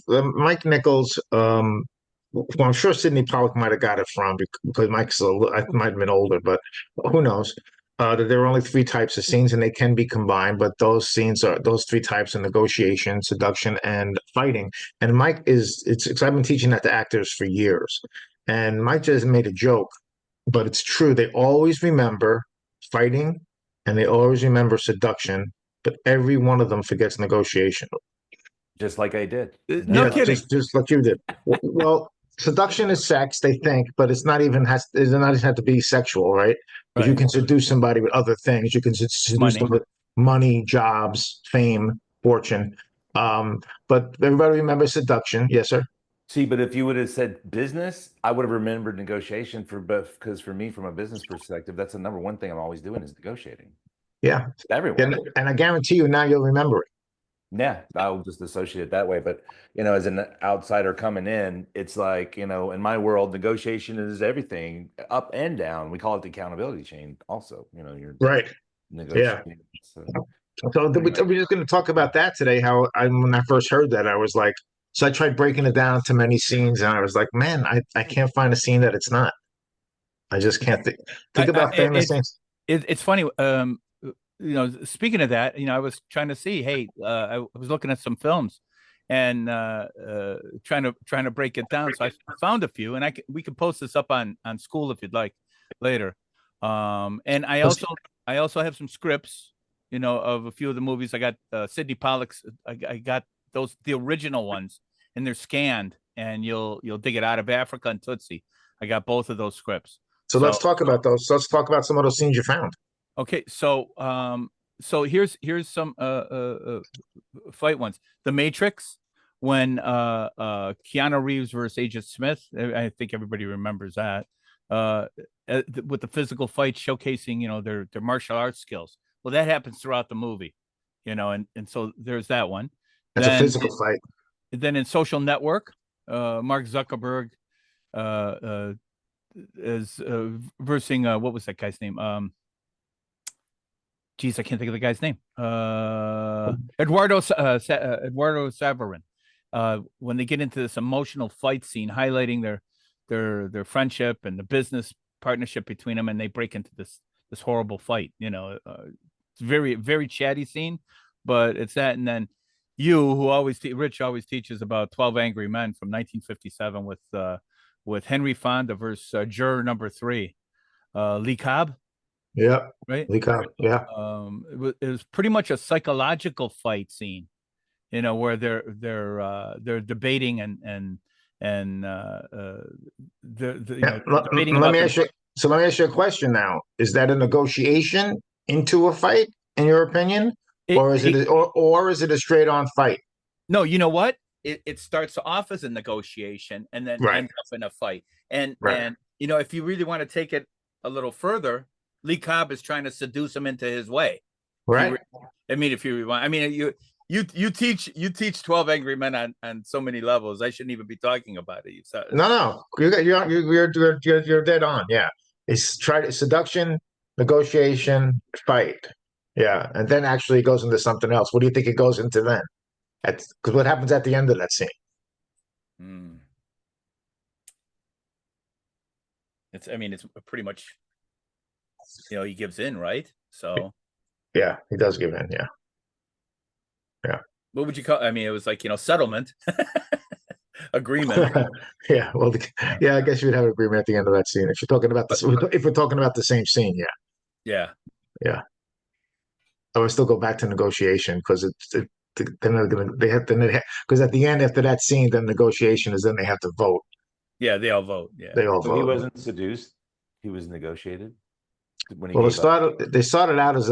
Mike Nichols. Well, I'm sure Sidney Pollack might have got it from because I might have been older, but who knows? That there are only three types of scenes, and they can be combined. But those three types are negotiation, seduction, and fighting. And Mike is it's I've been teaching that to actors for years, and Mike just made a joke, but it's true. They always remember fighting, and they always remember seduction, but every one of them forgets negotiation. Just like I did. Yeah, No Never. kidding. just like you did. Well, seduction is sex, they think, but it does not even have to be sexual, right? Because you Right. can seduce somebody with other things. You can seduce them Money. with money, jobs, fame, fortune. But everybody remembers seduction. Yes, sir. See, but if you would have said business, I would have remembered negotiation for both. Because for me, from a business perspective, that's the number one thing I'm always doing is negotiating. Yeah. Everyone. And I guarantee you now you'll remember it. Yeah, I'll just associate it that way. But as an outsider coming in, it's like, in my world, negotiation is everything up and down. We call it the accountability chain also. You're Right. Yeah. negotiating. So, So we're just going to talk about that today. When I first heard that, I was like, so I tried breaking it down to many scenes, and I was like, man, I can't find a scene that it's not. I just can't think about famous scenes. It's funny. Speaking of that, I was trying to see. Hey, I was looking at some films, and trying to break it down. So I found a few, and we can post this up on school if you'd like later. And I also have some scripts, of a few of the movies. I got Sidney Pollack's. I got the original ones, and they're scanned, and you'll dig it out of Africa and Tootsie. I got both of those scripts. So let's talk about those. So let's talk about some of those scenes you found. Okay, so here's some fight ones. The Matrix, when Keanu Reeves versus Agent Smith. I think everybody remembers that. With the physical fight showcasing, their martial arts skills. Well, that happens throughout the movie, and so there's that one. That's a physical fight. Then in Social Network, Mark Zuckerberg is versing what was that guy's name? Geez, I can't think of the guy's name. Eduardo Saverin. When they get into this emotional fight scene, highlighting their friendship and the business partnership between them, and they break into this horrible fight. It's very, very chatty scene, but it's that. And then Rich always teaches about 12 Angry Men from 1957 with Henry Fonda versus juror number 3, Lee Cobb. Yeah. Right. Lee Cobb. Yeah. It was pretty much a psychological fight scene, where they're debating and they're debating let about me ask you. So let me ask you a question now. Is that a negotiation into a fight, in your opinion, or is it a straight on fight? No, you know what? It starts off as a negotiation and then Right. ends up in a fight. And Right. and if you really want to take it a little further, Lee Cobb is trying to seduce him into his way. Right. If you want, you teach 12 Angry Men on so many levels. I shouldn't even be talking about it. No. You're dead on. Yeah. It's seduction, negotiation, fight. Yeah. And then actually it goes into something else. What do you think it goes into then? Because what happens at the end of that scene? It's pretty much, he gives in, right? So yeah, he does give in. Yeah. Yeah. What would you call? It was like, settlement agreement. Yeah. Well, I guess you would have an agreement at the end of that scene if you're talking about this. If we're talking about the same scene, yeah. Yeah. Yeah. I would still go back to negotiation because because at the end after that scene, then negotiation is then they have to vote. Yeah, they all vote. Yeah, they all vote. He wasn't seduced. He was negotiated. Well, it started out as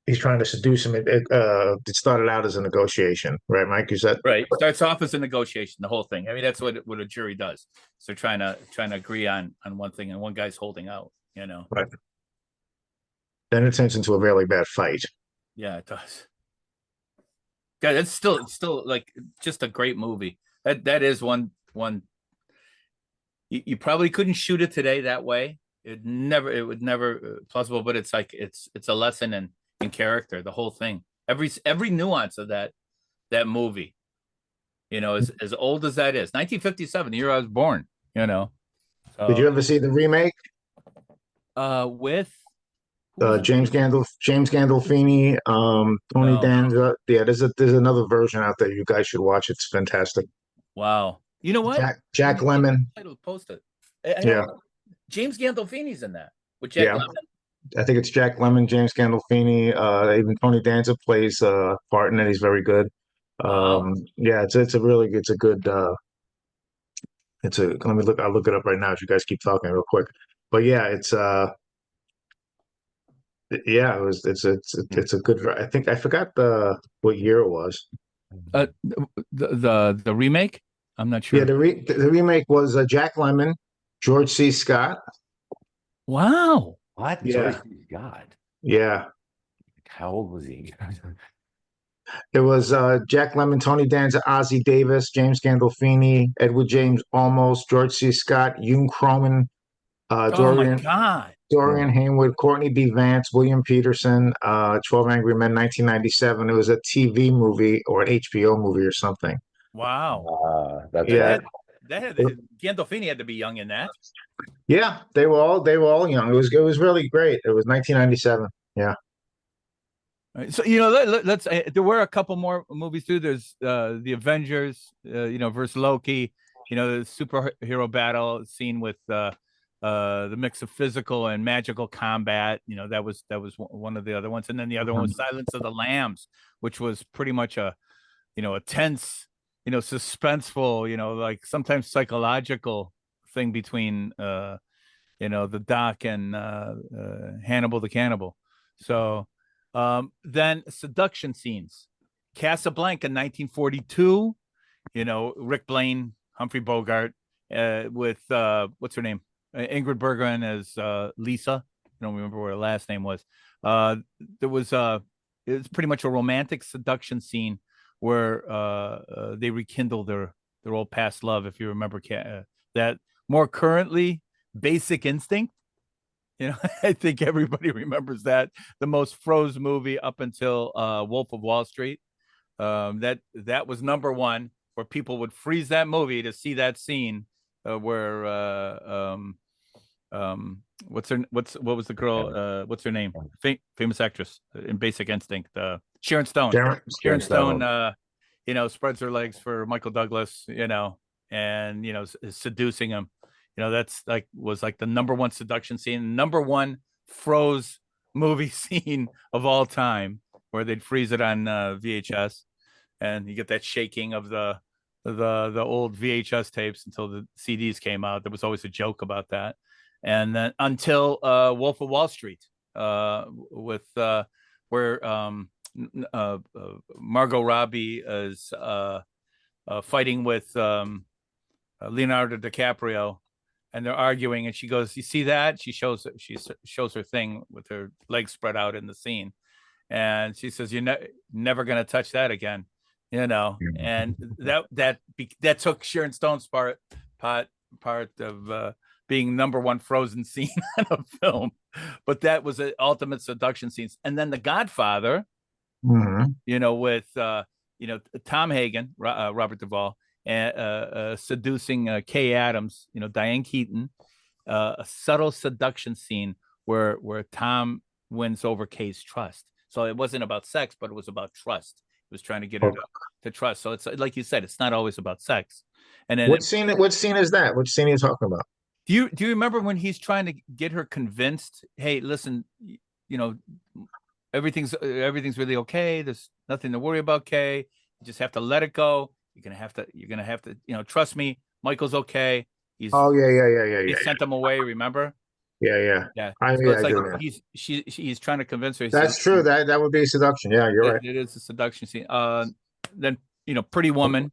he's trying to seduce him. It started out as a negotiation, right, Mike? You said right. Starts off as a negotiation, the whole thing. That's what a jury does. So trying to agree on one thing, and one guy's holding out. Right. Then it turns into a really bad fight. Yeah, it does. God, it's still like just a great movie. That is one. You probably couldn't shoot it today that way. It would never possible. But it's like it's a lesson in character. The whole thing. Every nuance of that movie, as old as that is, 1957, the year I was born. Did So you ever see the remake? with who was it? James Gandolfini, Tony No. Danza. Yeah, there's another version out there. You guys should watch. It's fantastic. Wow. You know what? Jack Lemmon. Title post it. I Yeah, don't. James Gandolfini's in that with Jack yeah. Lemmon. I think it's Jack Lemmon, James Gandolfini. Even Tony Danza plays part in it. He's very good. Wow. Yeah, it's a really it's a good it's a let me look. I'll look it up right now as you guys keep talking real quick. But yeah, yeah, it's a good. I think I forgot the what year it was. The remake. I'm not Yeah, sure. the remake was Jack Lemmon, George C. Scott. Wow. What? George Yeah, God. yeah. How old was he? It was Jack Lemmon, Tony Danza, Ozzie Davis, James Gandolfini, Edward James Olmos, George C. Scott, Ewan Croman, Oh my God. Dorian Haywood, Courtney B. Vance, William Peterson, 12 Angry Men, 1997. It was a TV movie or an HBO movie or something. Wow. That's That Yeah, right. had that had Gandolfini had to be young in that. yeah. They were all young. It was really great. It was 1997. Yeah. Right. So let's. There were a couple more movies too. There's the Avengers, versus Loki. The superhero battle scene with the mix of physical and magical combat. That was one of the other ones, and then the other one was Silence of the Lambs, which was pretty much a tense, suspenseful, like sometimes psychological thing between the Doc and Hannibal the Cannibal. So then seduction scenes. Casablanca 1942, Rick Blaine, Humphrey Bogart, with what's her name? Ingrid Bergman as Lisa. I don't remember what her last name was. There was it was pretty much a romantic seduction scene where they rekindle their old past love. If you remember that. More currently, Basic Instinct. I think everybody remembers that, the most froze movie up until Wolf of Wall Street. That was number one, where people would freeze that movie to see that scene where what was the girl? What's her name? Famous actress in Basic Instinct. Sharon Stone. Sharon Stone. Spreads her legs for Michael Douglas. And is seducing him. That's was the number one seduction scene, number one froze movie scene of all time, where they'd freeze it on VHS, and you get that shaking of the old VHS tapes until the CDs came out. There was always a joke about that, and then until Wolf of Wall Street, with where Margot Robbie is fighting with Leonardo DiCaprio, and they're arguing, and she goes, "You see that?" She shows her thing with her legs spread out in the scene, and she says, "You're never going to touch that again," And that took Sharon Stone's part of being number one frozen scene in a film, but that was an ultimate seduction scenes. And then The Godfather, with Tom Hagen, Robert Duvall, seducing Kay Adams, Diane Keaton, a subtle seduction scene where Tom wins over Kay's trust. So it wasn't about sex, but it was about trust. It was trying to get her to trust. So it's like you said, it's not always about sex. And then What scene is that? Which scene are you talking about? do you remember when he's trying to get her convinced? Hey, listen, everything's really okay. There's nothing to worry about, Kay. You just have to let it go. You're gonna have to, trust me. Michael's okay. Oh yeah. He sent him away. Remember? Yeah. Yeah. So Yeah, it's I like do. Yeah. he's trying to convince her. He says, That's true. That would be seduction. Yeah, you're right. it is a seduction scene. Then Pretty Woman,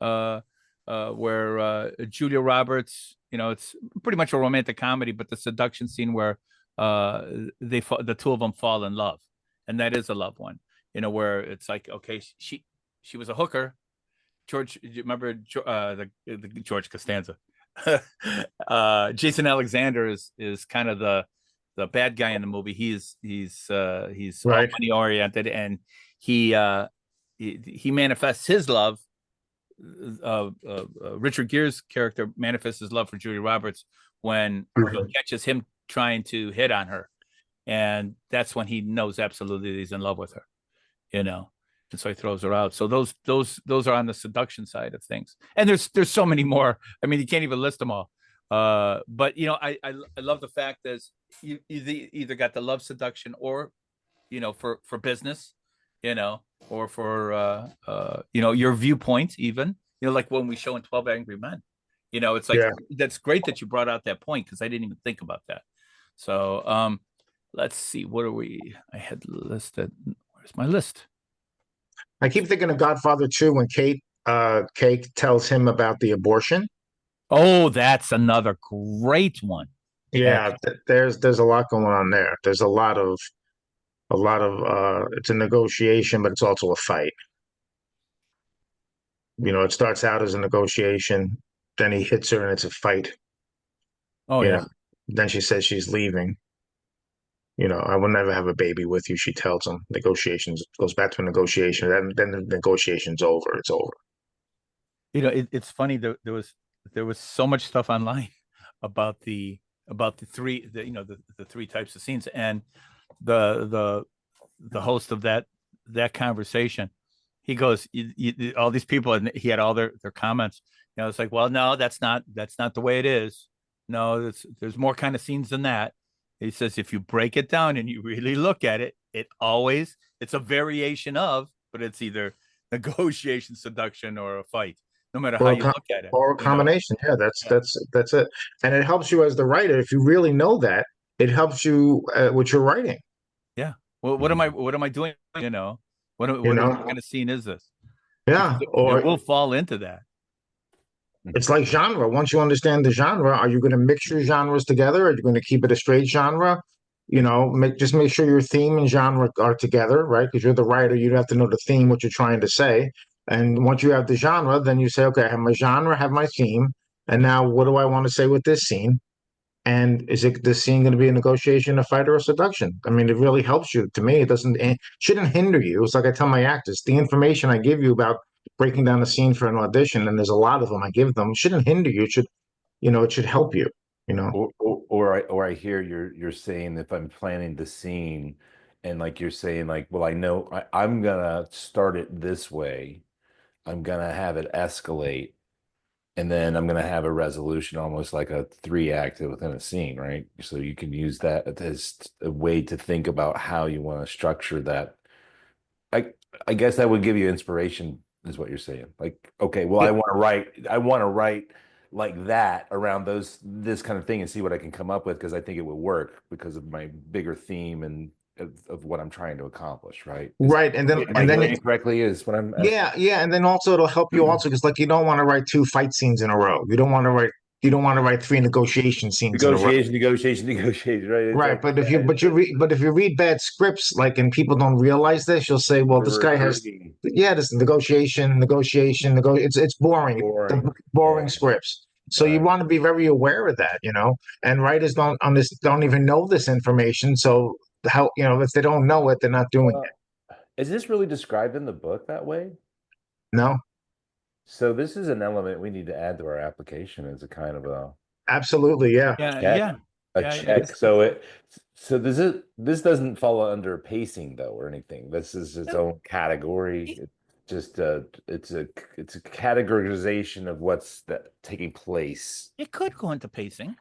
where Julia Roberts. It's pretty much a romantic comedy, but the seduction scene where the two of them fall in love, and that is a love one. Where it's like, okay, she was a hooker. George, do you remember the George Costanza? Jason Alexander is kind of the bad guy in the movie, he's all Right. money oriented, and he he manifests his love. Richard Gere's character manifests his love for Julia Roberts when he catches him trying to hit on her, and that's when he knows absolutely that he's in love with her, you know. And so he throws her out. So those are on the seduction side of things. And there's so many more. I mean, you can't even list them all. But you know, I love the fact that you either got the love seduction, or you know, for business, you know, or for you know, your viewpoint, even, you know, like when we show in 12 Angry Men, you know, it's like, Yeah. that's great that you brought out that point, because I didn't even think about that. So let's see, what are we, I had listed, where's my list? I keep thinking of Godfather 2 when Kate tells him about the abortion. Oh, that's another great one. Yeah, there's a lot going on there. There's a lot of it's a negotiation, but it's also a fight. You know, it starts out as a negotiation, then he hits her and it's a fight. Oh You yeah. know, then she says she's leaving. You know, I will never have a baby with you, she tells him. Negotiations goes back to a negotiation. Then the negotiation's over. It's over. You know, it's funny, there was so much stuff online about the three, you know, the three types of scenes, and the host of that conversation, he goes, all these people, and he had all their comments. You know, it's like, well, no, that's not the way it is. No, there's more kind of scenes than that. He says, if you break it down and you really look at it, it's a variation of, but it's either negotiation, seduction, or a fight, no matter how Or you look at it, or a you know. combination. Yeah, Yeah. that's it. And it helps you as the writer. If you really know that, it helps you with your writing. Yeah. Well, what am I doing? You know, You what know? kind of scene is this? Because Yeah. it Or will fall into that. it's like genre. Once you understand the genre, are you going to mix your genres together? Are you going to keep it a straight genre? You know, make sure your theme and genre are together, right? Because you're the writer, you have to know the theme, what you're trying to say. And once you have the genre, then you say, okay, I have my genre, I have my theme, and now what do I want to say with this scene? And is it this scene going to be a negotiation, a fight, or a seduction? I mean, it really helps you. To me, it shouldn't hinder you. It's like I tell my actors, the information I give you about breaking down the scene for an audition, and there's a lot of them I give them, shouldn't hinder you. It should, it should help you. You know, Or I hear you're saying, if I'm planning the scene, and like you're saying, like, well, I know I'm gonna start it this way, I'm gonna have it escalate, and then I'm gonna have a resolution, almost like a three act within a scene, right? So you can use that as a way to think about how you want to structure that. I I guess that would give you inspiration, is what you're saying. Like, okay, well, I want to write like that around this kind of thing and see what I can come up with, because I think it would work because of my bigger theme and of what I'm trying to accomplish, right? right? Am I hearing it correctly? Is what I'm asking. Yeah, yeah, and then also it'll help you also because like you don't want to write two fight scenes in a row. You don't want to write three negotiation scenes in a row. Negotiation, right? It's Right, like, but yeah, if you read bad scripts, like, and people don't realize this, you'll say, well, this for guy has, recruiting, yeah, this it's boring, the boring. boring Yeah, scripts. So you right. want to be very aware of that, you know. And writers don't even know this information. So how, if they don't know it, they're not doing it. Is this really described in the book that way? No, So this is an element we need to add to our application as a kind of absolutely, yeah. Yeah, check, yeah, a yeah, yeah. check. So this doesn't fall under pacing though or anything. This is its own category. It, It's just it's a categorization of what's taking place. it could go into pacing.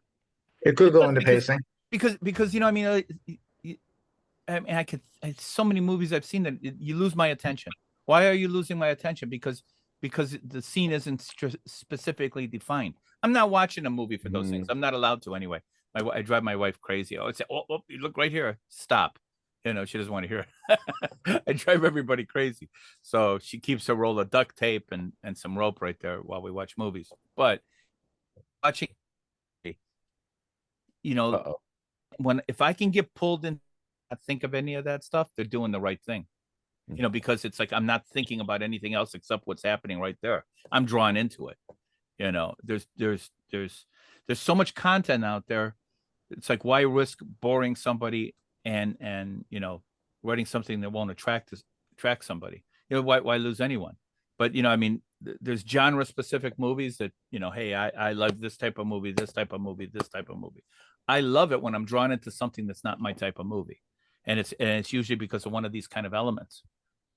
It could It go could, into pacing. because I mean, I mean, it's so many movies I've seen that you lose my attention. Why are you losing my attention? Because the scene isn't specifically defined. I'm not watching a movie for those things. Mhm. I'm not allowed to anyway. I drive my wife crazy. I would say, oh, you look right here. Stop. You know, she doesn't want to hear it. I drive everybody crazy. So she keeps a roll of duct tape and some rope right there while we watch movies. But watching, you know, Uh-oh. if I can get pulled in, not think of any of that stuff, they're doing the right thing. You know, because it's like I'm not thinking about anything else except what's happening right there. I'm drawn into it. You know, there's so much content out there it's like, why risk boring somebody and writing something that won't attract somebody? Why lose anyone? But I mean, there's genre specific movies that hey, I love this type of movie, this type of movie, this type of movie. I love it when I'm drawn into something that's not my type of movie, and it's usually because of one of these kind of elements.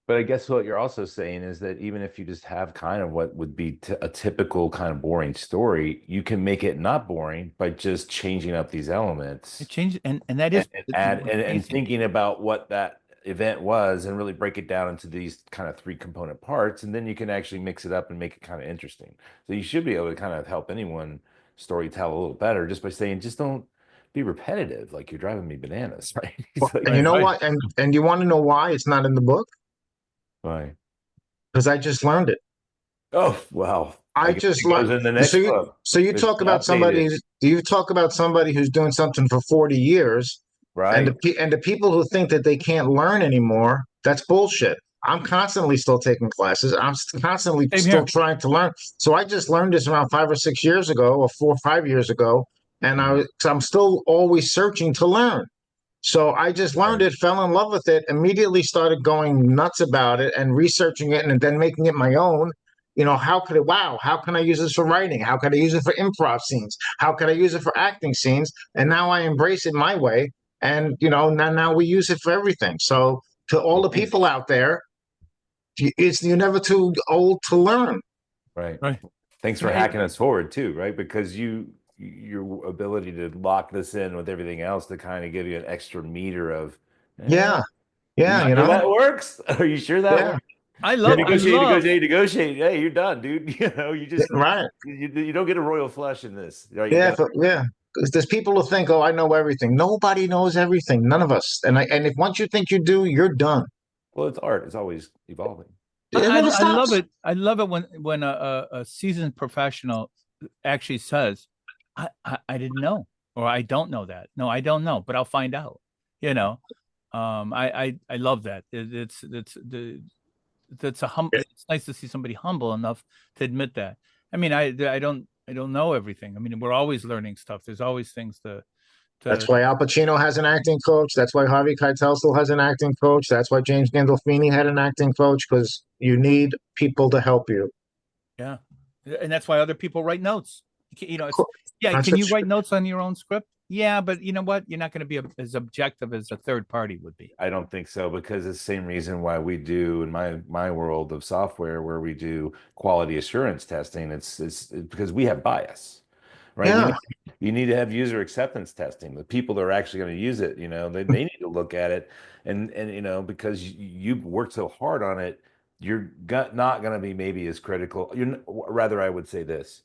But I guess what you're also saying is that even if you just have kind of what would be a typical kind of boring story, you can make it not boring by just changing up these elements. It changes, and that is and thinking about what that event was and really break it down into these kind of three component parts, and then you can actually mix it up and make it kind of interesting. So you should be able to kind of help anyone story tell a little better just by saying, just don't be repetitive. Like, you're driving me bananas, right? Like, And you know what? And you want to know why it's not in the book? why? Because I just learned it. Oh, well, I guess just it goes learned. in the next book. So you It's talk about somebody. updated, You talk about somebody who's doing something for 40 years, and right? the people who think that they can't learn anymore. That's bullshit. I'm constantly still taking classes. Constantly Same still here. trying to learn. So I just learned this around 5 or 6 years ago, or 4 or 5 years ago, and I'm still always searching to learn. So I just learned Right. it, fell in love with it, immediately started going nuts about it and researching it and then making it my own. How could it, wow, how can I use this for writing? How can I use it for improv scenes? How can I use it for acting scenes? And now I embrace it my way. And, now we use it for everything. So to all Well, the thanks. people out there, you're never too old to learn. Right. Right. Thanks for hacking us forward too, right? Because your ability to lock this in with everything else to kind of give you an extra meter of, Yeah. Yeah. sure that works? Are you sure that Yeah. works? I Negotiate. Hey, you're done, dude. You just Right. you don't get a royal flush in this. Right? You Yeah, got yeah. Because there's people who think, "Oh, I know everything." Nobody knows everything. None of us. And if once you think you do, you're done. well, it's art. It's always evolving. It never I love stops. it. I love it when a seasoned professional actually says, I didn't know, or I don't know that. No, I don't know, but I'll find out. I love that. It's nice to see somebody humble enough to admit that. I mean, I don't know everything. I mean, we're always learning stuff. There's always things That's to why Al Pacino has an acting coach. That's why Harvey Keitel still has an acting coach. That's why James Gandolfini had an acting coach, because you need people to help you. Yeah, and that's why other people write notes. That's Can you what write notes on your own script? Yeah, but you know what? You're not going to be as objective as a third party would be. I don't think so, because it's the same reason why we do in my world of software, where we do quality assurance testing. It's because we have bias, right? Yeah, You need to have user acceptance testing. The people that are actually going to use it, they need to look at it, and because you worked so hard on it, you're not going to be maybe as critical. Rather, I would say this: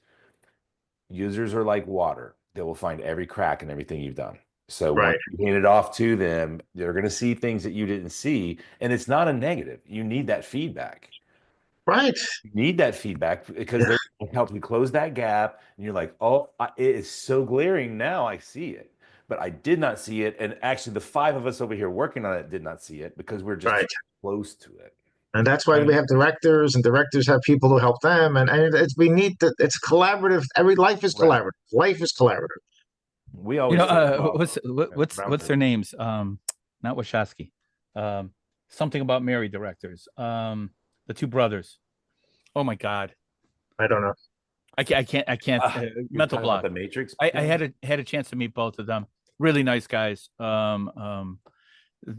users are like water; they will find every crack in everything you've done. So right, once you hand it off to them, they're going to see things that you didn't see, and it's not a negative. You need that feedback. right. You need that feedback because they're going to help you close that gap. And you're like, oh, it is so glaring now. I see it, but I did not see it. And actually, the five of us over here working on it did not see it because we're just Right. close to it. And that's why we have directors, and directors have people who help them. And we need that. It's collaborative. Every life is Right. collaborative. Life is collaborative. We always what's their names? Not Wachowski. Something about Mary directors. The two brothers. Oh my God. I don't know. I can't. Mental block. The Matrix. I had a chance to meet both of them. Really nice guys. I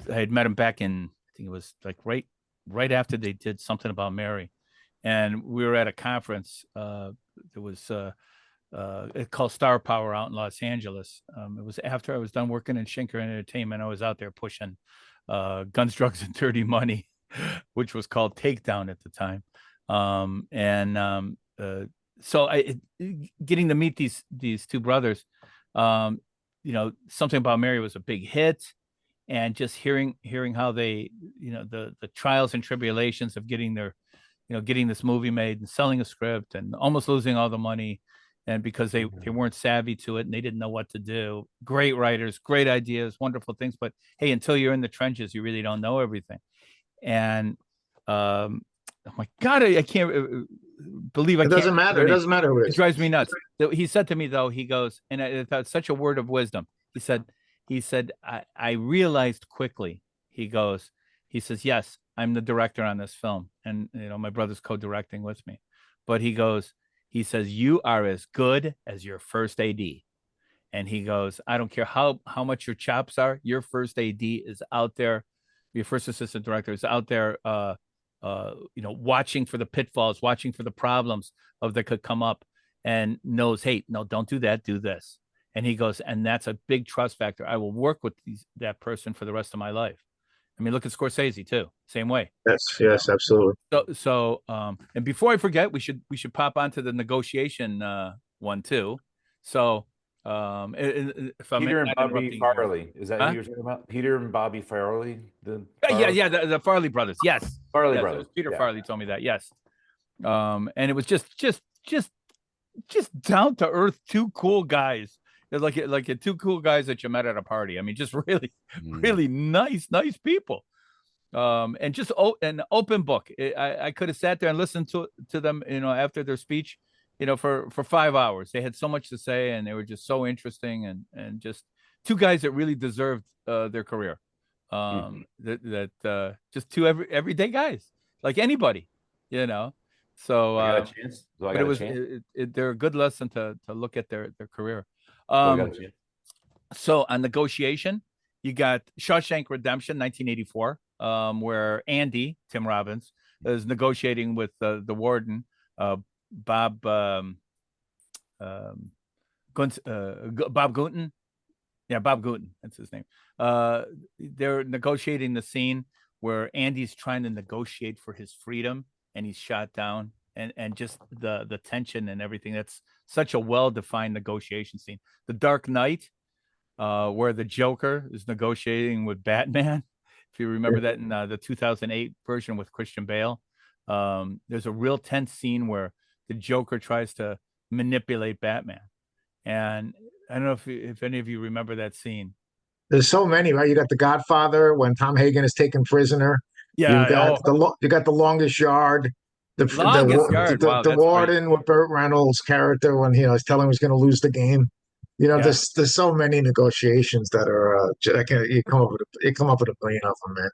had met them back in, I think it was like right after they did something about Mary, and we were at a conference. There was it called Star Power out in Los Angeles. It was after I was done working in Schinker Entertainment. I was out there pushing Guns, Drugs, and Dirty Money, which was called Takedown at the time. So getting to meet these two brothers, something about Mary was a big hit, and just hearing how they, the trials and tribulations of getting getting this movie made and selling a script and almost losing all the money, and because they weren't savvy to it and they didn't know what to do. Great writers, great ideas, wonderful things, but hey, until you're in the trenches, you really don't know everything. And oh my God, I can't believe I It can't. Doesn't matter. It doesn't matter. It drives me nuts. He said to me, though, he goes, and I thought such a word of wisdom. he said, I realized quickly, he says, yes, I'm the director on this film. And, my brother's co-directing with me, but he says, you are as good as your first AD. And he goes, I don't care how much your chops are. Your first AD is out there. Your first assistant director is out there, watching for the pitfalls, watching for the problems that could come up, and knows, hey, no, don't do that, do this. And he goes, and that's a big trust factor. I will work with that person for the rest of my life. I mean, look at Scorsese too, same way. Yes, absolutely. And before I forget, we should pop onto the negotiation one too. So, if I'm Peter and not Bobby interrupting you. Farley, is that who you're talking about? Peter and Bobby Farley, Yeah, the Farley brothers. Yes, Farley yes, brothers. It was Peter Farley told me that. Yes, and it was just down to earth, two cool guys. They're like two cool guys that you met at a party. I mean, just really, really nice people. And just an open book. I could have sat there and listened to them, after their speech, for 5 hours. They had so much to say, and they were just so interesting, and just two guys that really deserved their career. Just two everyday guys, like anybody, So I got a chance. but it was they're a good lesson to look at their career. So on negotiation, you got Shawshank Redemption, 1984, where Andy, Tim Robbins, is negotiating with the warden, Bob Bob Gooten. Yeah, Bob Gooten, that's his name. They're negotiating the scene where Andy's trying to negotiate for his freedom, and he's shot down, and just the tension and everything. That's such a well-defined negotiation scene. The Dark Knight, where the Joker is negotiating with Batman. If you remember that in the 2008 version with Christian Bale, there's a real tense scene where the Joker tries to manipulate Batman. And I don't know if any of you remember that scene. There's so many, right? You got The Godfather when Tom Hagen is taken prisoner. Yeah. You got The Longest Yard. The warden with Burt Reynolds' character when he's telling him he's going to lose the game. There's so many negotiations that are you come up with a billion of them, man.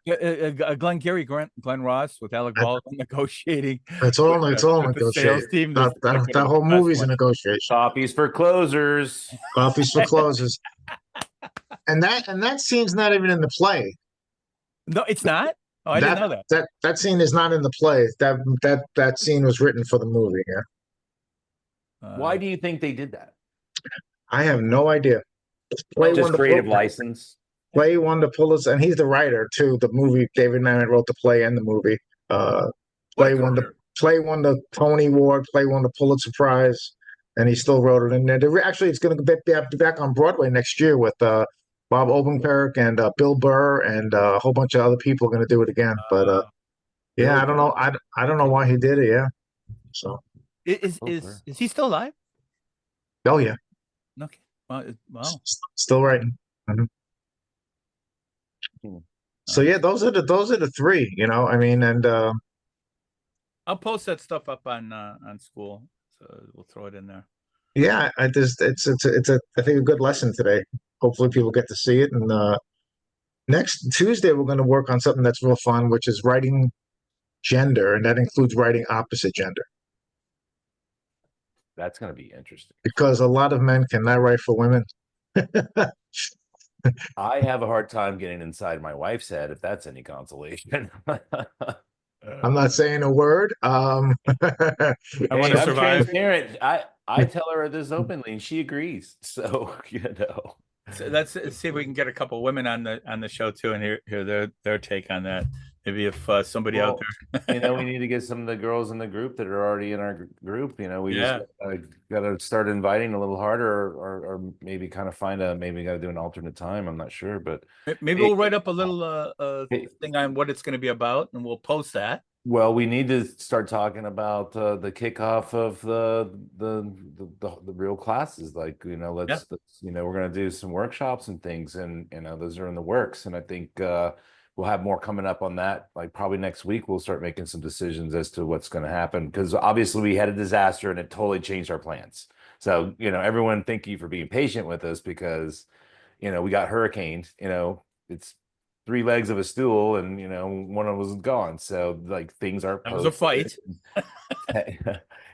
Glenn Ross with Alec Baldwin negotiating. It's all negotiating. The sales team. That whole movie's a negotiation. Coffees for closers. Coffees for closers. and that scene's not even in the play. No, it's not. Oh, I didn't know that. That scene is not in the play. That scene was written for the movie. Yeah. Why do you think they did that? I have no idea. Just creative license. Play won the Pulitzer, and he's the writer too. The movie, David Mamet wrote the play and the movie. Play won the Tony Award. Play won the Pulitzer Prize, and he still wrote it in there. Actually, it's going to be back on Broadway next year with Bob Odenkirk and Bill Burr and a whole bunch of other people are going to do it again. But yeah, I don't know. I don't know why he did it. Yeah. So is he still alive? Oh yeah. Okay. Wow. Still writing. So yeah, those are the three. I mean, and I'll post that stuff up on school, so we'll throw it in there. Yeah, I think a good lesson today. Hopefully, people get to see it. And next Tuesday, we're going to work on something that's real fun, which is writing gender, and that includes writing opposite gender. That's going to be interesting because a lot of men cannot write for women. I have a hard time getting inside my wife's head, if that's any consolation. I'm not saying a word. I want to survive. Transparent. I tell her this openly, and she agrees. So So let's see if we can get a couple of women on the show too, and hear their take on that. Maybe if somebody out there, we need to get some of the girls in the group that are already in our group. We just got to start inviting a little harder, or maybe kind of maybe got to do an alternate time. I'm not sure, but maybe we'll write up a little thing on what it's going to be about, and we'll post that. Well, we need to start talking about the kickoff of the real classes. Like, let's we're going to do some workshops and things, and those are in the works. And I think we'll have more coming up on that. Like probably next week, we'll start making some decisions as to what's going to happen, because obviously we had a disaster and it totally changed our plans. So everyone, thank you for being patient with us, because you know, we got hurricaned, you know, it's three legs of a stool and, you know, one of us is gone. So like things are That was a fight.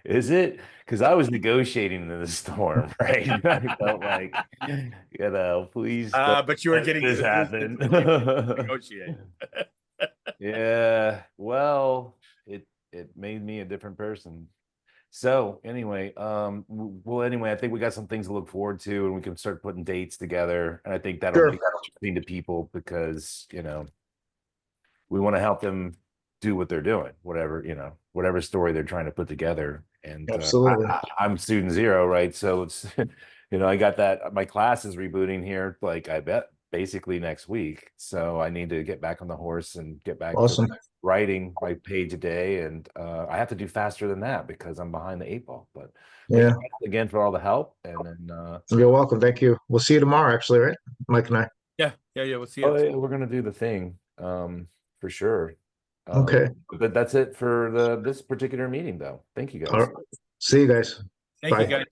Is it? Because I was negotiating in the storm, right? I felt like, you know, please don't But you were let getting this happen. negotiate. Yeah, well, it made me a different person. So anyway, anyway, I think we got some things to look forward to, and we can start putting dates together. And I think that'll Sure. be interesting to people because, you know, we want to help them do what they're doing, whatever, you know, whatever story they're trying to put together. And Absolutely. I'm student zero, right? So it's, you know, I got that my class is rebooting here, like I bet basically next week. So I need to get back on the horse and get back to Awesome. writing my page a day. And I have to do faster than that because I'm behind the eight ball. But thank Yeah. you again for all the help. And then You're welcome. Thank you. We'll see you tomorrow, actually, right? Mike and I. Yeah. We'll see oh, it. yeah, we're gonna do the thing, for sure. Okay. But that's it for this particular meeting, though. Thank you All guys. right. See you guys. Thank Bye. you, guys.